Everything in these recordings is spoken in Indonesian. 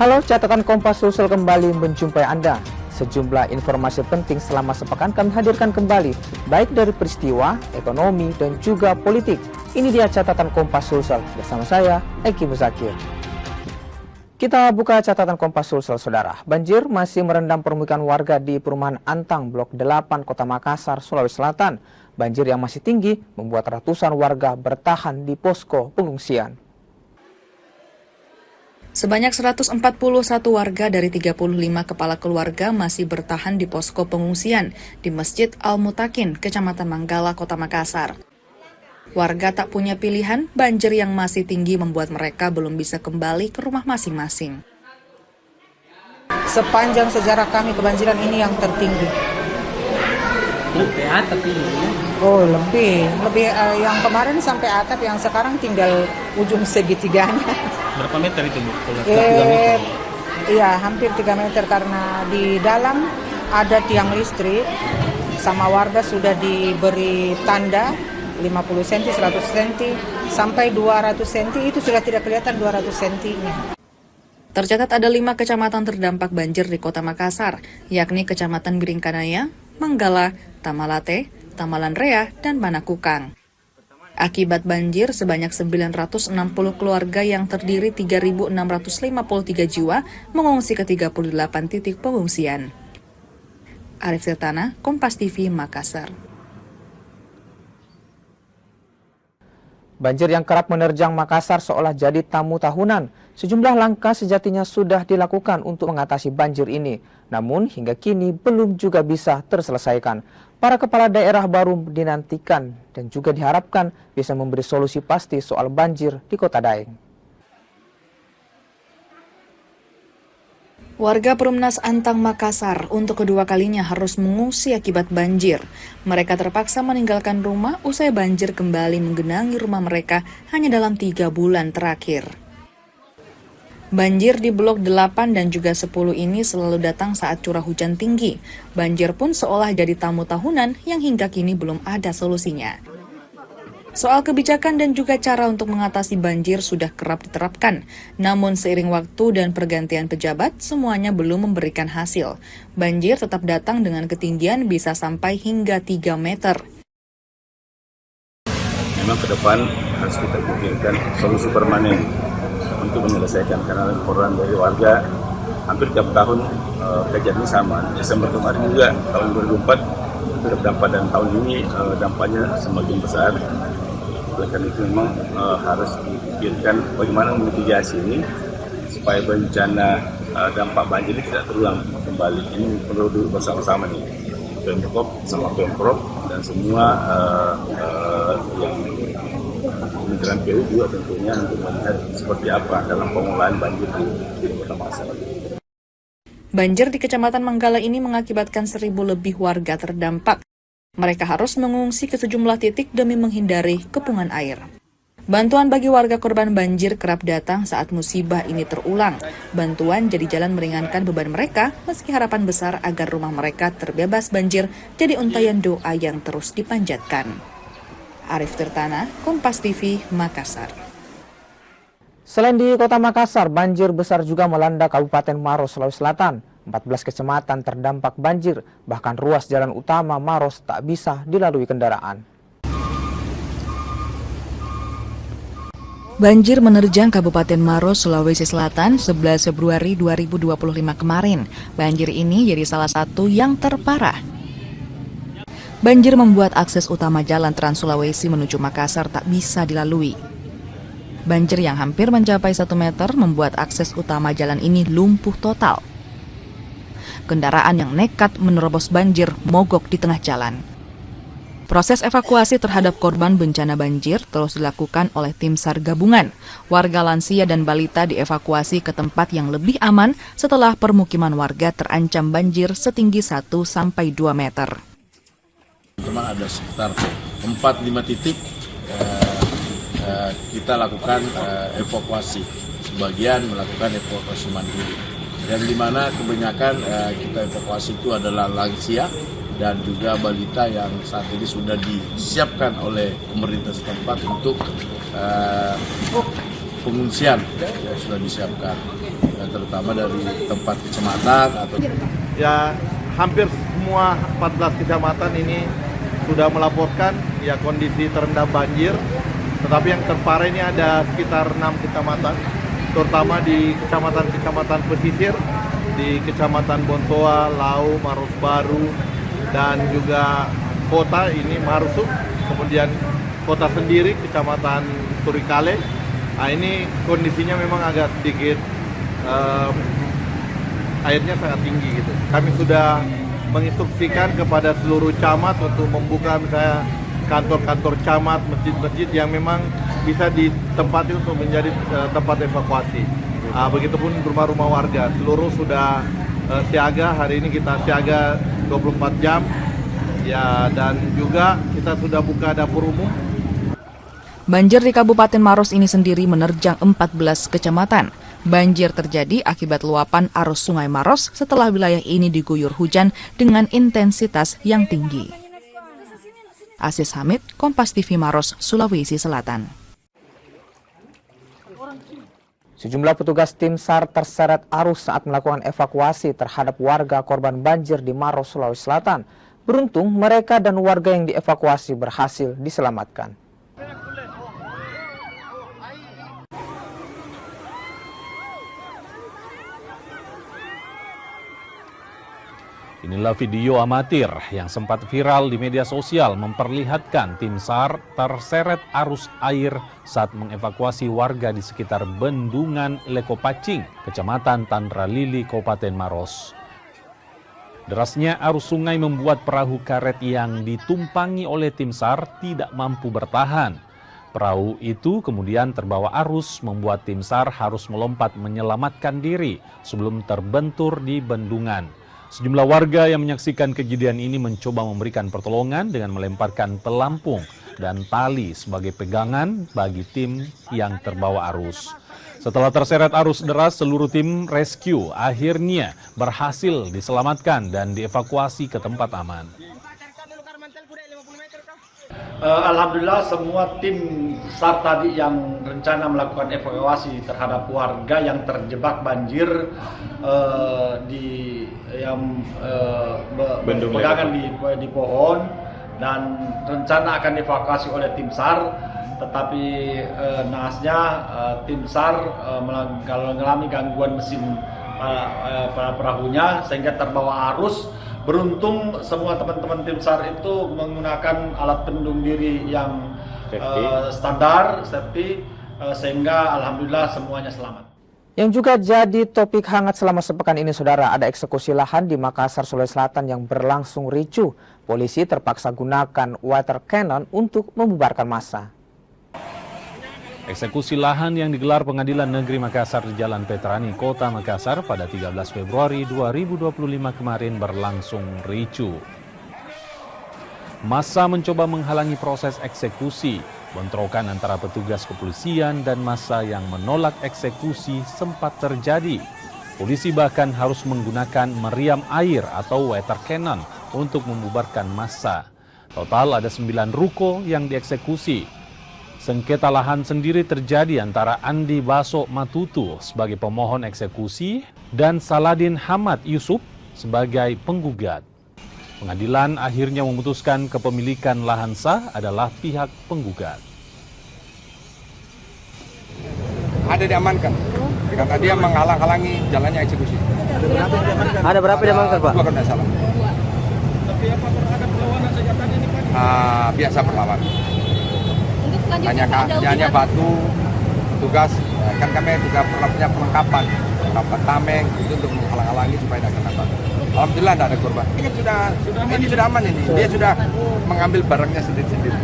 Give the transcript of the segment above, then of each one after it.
Halo, catatan Kompas Sulsel kembali menjumpai Anda. Sejumlah informasi penting selama sepekan kami hadirkan kembali, baik dari peristiwa, ekonomi, dan juga politik. Ini dia catatan Kompas Sulsel bersama saya, Eki Muzakir. Kita buka catatan Kompas Sulsel, saudara. Banjir masih merendam permukiman warga di perumahan Antang, Blok 8, Kota Makassar, Sulawesi Selatan. Banjir yang masih tinggi membuat ratusan warga bertahan di posko pengungsian. Sebanyak 141 warga dari 35 kepala keluarga masih bertahan di posko pengungsian di Masjid Al-Mutakin, Kecamatan Manggala, Kota Makassar. Warga tak punya pilihan, banjir yang masih tinggi membuat mereka belum bisa kembali ke rumah masing-masing. Sepanjang sejarah kami kebanjiran ini yang tertinggi. Lebih atap ini ya? Oh lebih yang kemarin sampai atap, yang sekarang tinggal ujung segitiganya. Berapa meter itu Bu? 3 meter. Iya, hampir 3 meter karena di dalam ada tiang listrik, sama warga sudah diberi tanda 50 cm, 100 cm, sampai 200 cm, itu sudah tidak kelihatan 200 cm-nya. Tercatat ada 5 kecamatan terdampak banjir di Kota Makassar, yakni Kecamatan Biringkanaya, Manggala, Tamalate, Tamalan Rea, dan Manakukang. Akibat banjir, sebanyak 960 keluarga yang terdiri 3.653 jiwa mengungsi ke 38 titik pengungsian. Arif Tirtana, Kompas TV, Makassar. Banjir yang kerap menerjang Makassar seolah jadi tamu tahunan. Sejumlah langkah sejatinya sudah dilakukan untuk mengatasi banjir ini. Namun hingga kini belum juga bisa terselesaikan. Para kepala daerah baru dinantikan dan juga diharapkan bisa memberi solusi pasti soal banjir di Kota Daeng. Warga Perumnas Antang, Makassar untuk kedua kalinya harus mengungsi akibat banjir. Mereka terpaksa meninggalkan rumah usai banjir kembali menggenangi rumah mereka hanya dalam 3 bulan terakhir. Banjir di Blok 8 dan juga 10 ini selalu datang saat curah hujan tinggi. Banjir pun seolah jadi tamu tahunan yang hingga kini belum ada solusinya. Soal kebijakan dan juga cara untuk mengatasi banjir sudah kerap diterapkan. Namun seiring waktu dan pergantian pejabat, semuanya belum memberikan hasil. Banjir tetap datang dengan ketinggian bisa sampai hingga 3 meter. Memang ke depan harus kita pikirkan solusi permanen untuk menyelesaikan, karena laporan dari warga hampir tiap tahun kejadian sama. Desember kemarin juga tahun 2004 terdampak, dan tahun ini dampaknya semakin besar. Oleh karena itu memang harus dipikirkan bagaimana mitigasi ini supaya bencana dampak banjir ini tidak terulang kembali. Ini perlu duduk bersama-sama nih, Pemkop sama Pemprov dan semua yang Kementerian PU juga tentunya untuk melihat seperti apa dalam pengelolaan banjir di Kota Makassar. Banjir di Kecamatan Manggala ini mengakibatkan 1.000 lebih warga terdampak. Mereka harus mengungsi ke sejumlah titik demi menghindari kepungan air. Bantuan bagi warga korban banjir kerap datang saat musibah ini terulang. Bantuan jadi jalan meringankan beban mereka, meski harapan besar agar rumah mereka terbebas banjir jadi untayan doa yang terus dipanjatkan. Arif Tirtana, Kompas TV, Makassar. Selain di Kota Makassar, banjir besar juga melanda Kabupaten Maros, Sulawesi Selatan. 14 kecamatan terdampak banjir, bahkan ruas jalan utama Maros tak bisa dilalui kendaraan. Banjir menerjang Kabupaten Maros, Sulawesi Selatan 11 Februari 2025 kemarin. Banjir ini jadi salah satu yang terparah. Banjir membuat akses utama jalan Trans Sulawesi menuju Makassar tak bisa dilalui. Banjir yang hampir mencapai 1 meter membuat akses utama jalan ini lumpuh total. Kendaraan yang nekat menerobos banjir mogok di tengah jalan. Proses evakuasi terhadap korban bencana banjir terus dilakukan oleh tim SAR gabungan. Warga lansia dan balita dievakuasi ke tempat yang lebih aman setelah permukiman warga terancam banjir setinggi 1-2 meter. Memang ada sekitar 4-5 titik kita lakukan evakuasi. Sebagian melakukan evakuasi mandiri. Dan di mana kebanyakan kita evakuasi itu adalah lansia dan juga balita yang saat ini sudah disiapkan oleh pemerintah setempat untuk pengungsian yang sudah disiapkan. terutama dari tempat kecamatan atau ya hampir semua 14 kecamatan ini sudah melaporkan ya kondisi terendam banjir, tetapi yang terparah ini ada sekitar 6 kecamatan, terutama di kecamatan-kecamatan pesisir, di Kecamatan Bontoa, Lau, Maros Baru, dan juga kota ini Marsuk, kemudian kota sendiri Kecamatan Turikale. Nah, ini kondisinya memang agak sedikit airnya sangat tinggi gitu. Kami sudah menginstruksikan kepada seluruh camat untuk membuka misalnya kantor-kantor camat, masjid-masjid yang memang bisa ditempati untuk menjadi tempat evakuasi. Begitupun rumah-rumah warga, seluruh sudah siaga. Hari ini kita siaga 24 jam ya, dan juga kita sudah buka dapur umum. Banjir di Kabupaten Maros ini sendiri menerjang 14 kecamatan. Banjir terjadi akibat luapan arus Sungai Maros setelah wilayah ini diguyur hujan dengan intensitas yang tinggi. Aziz Hamid, Kompas TV Maros, Sulawesi Selatan. Sejumlah petugas tim SAR terseret arus saat melakukan evakuasi terhadap warga korban banjir di Maros, Sulawesi Selatan. Beruntung mereka dan warga yang dievakuasi berhasil diselamatkan. Inilah video amatir yang sempat viral di media sosial memperlihatkan tim SAR terseret arus air saat mengevakuasi warga di sekitar Bendungan Lekopacing, Kecamatan Tandra Lili, Kabupaten Maros. Derasnya arus sungai membuat perahu karet yang ditumpangi oleh tim SAR tidak mampu bertahan. Perahu itu kemudian terbawa arus membuat tim SAR harus melompat menyelamatkan diri sebelum terbentur di bendungan. Sejumlah warga yang menyaksikan kejadian ini mencoba memberikan pertolongan dengan melemparkan pelampung dan tali sebagai pegangan bagi tim yang terbawa arus. Setelah terseret arus deras, seluruh tim rescue akhirnya berhasil diselamatkan dan dievakuasi ke tempat aman. Alhamdulillah semua tim SAR tadi yang rencana melakukan evakuasi terhadap warga yang terjebak banjir berpegangan di pohon dan rencana akan dievakuasi oleh tim SAR, tetapi naasnya tim SAR mengalami gangguan mesin perahunya sehingga terbawa arus. Beruntung semua teman-teman tim SAR itu menggunakan alat pelindung diri yang standar, safety, sehingga alhamdulillah semuanya selamat. Yang juga jadi topik hangat selama sepekan ini, saudara, ada eksekusi lahan di Makassar, Sulawesi Selatan yang berlangsung ricuh. Polisi terpaksa gunakan water cannon untuk membubarkan massa. Eksekusi lahan yang digelar Pengadilan Negeri Makassar di Jalan Petrani, Kota Makassar pada 13 Februari 2025 kemarin berlangsung ricuh. Massa mencoba menghalangi proses eksekusi. Bentrokan antara petugas kepolisian dan massa yang menolak eksekusi sempat terjadi. Polisi bahkan harus menggunakan meriam air atau water cannon untuk membubarkan massa. Total ada 9 ruko yang dieksekusi. Sengketa lahan sendiri terjadi antara Andi Baso Matutu sebagai pemohon eksekusi dan Saladin Hamad Yusuf sebagai penggugat. Pengadilan akhirnya memutuskan kepemilikan lahan sah adalah pihak penggugat. Ada diamankan karena dia menghalang-halangi jalannya eksekusi. Ada berapa diamankan, Pak? 2 kalau tidak salah. Tapi apa terhadap perlawanan senjata ini, Pak? Biasa perlawanan. Hanya batu, petugas, kan kami juga punya perlengkapan tameng itu untuk menghalang-halangi supaya tidak kena batu. Alhamdulillah tidak ada korban. Ini sudah aman ini. Dia sudah mengambil barangnya sendiri-sendiri.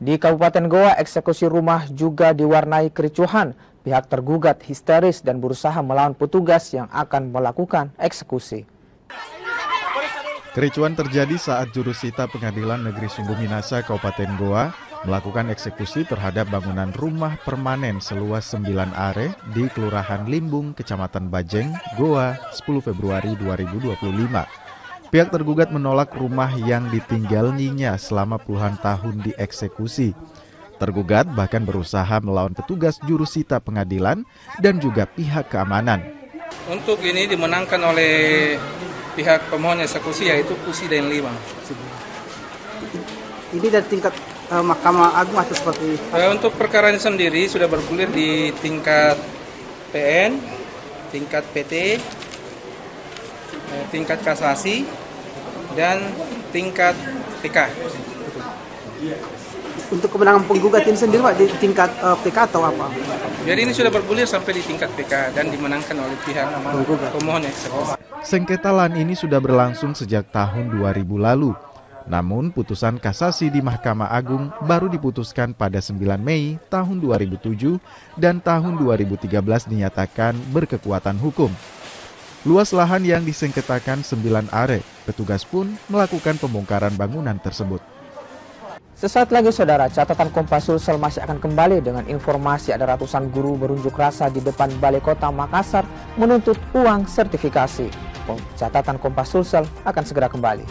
Di Kabupaten Goa, eksekusi rumah juga diwarnai kericuhan. Pihak tergugat histeris dan berusaha melawan petugas yang akan melakukan eksekusi. Kericuhan terjadi saat jurusita Pengadilan Negeri Sumbu Minasa, Kabupaten Goa, melakukan eksekusi terhadap bangunan rumah permanen seluas 9 are di Kelurahan Limbung, Kecamatan Bajeng, Goa, 10 Februari 2025. Pihak tergugat menolak rumah yang ditinggalnya selama puluhan tahun dieksekusi. Tergugat bahkan berusaha melawan petugas jurusita pengadilan dan juga pihak keamanan. Untuk ini dimenangkan oleh pihak pemohon eksekusi yaitu Kusi dan Lima. Ini dari tingkat Mahkamah Agung atau seperti? Untuk perkara ini sendiri sudah bergulir di tingkat PN, tingkat PT, tingkat kasasi, dan tingkat PK. Untuk kemenangan penggugat ini sendiri Pak, di tingkat PK atau apa? Jadi ini sudah bergulir sampai di tingkat PK dan dimenangkan oleh pihak pemohon eksekusi. Sengketa lahan ini sudah berlangsung sejak tahun 2000 lalu. Namun putusan kasasi di Mahkamah Agung baru diputuskan pada 9 Mei tahun 2007 dan tahun 2013 dinyatakan berkekuatan hukum. Luas lahan yang disengketakan 9 are, petugas pun melakukan pembongkaran bangunan tersebut. Sesaat lagi saudara, catatan Kompas Sulsel masih akan kembali dengan informasi ada ratusan guru berunjuk rasa di depan Balai Kota Makassar menuntut uang sertifikasi. Catatan Kompas Sulsel akan segera kembali.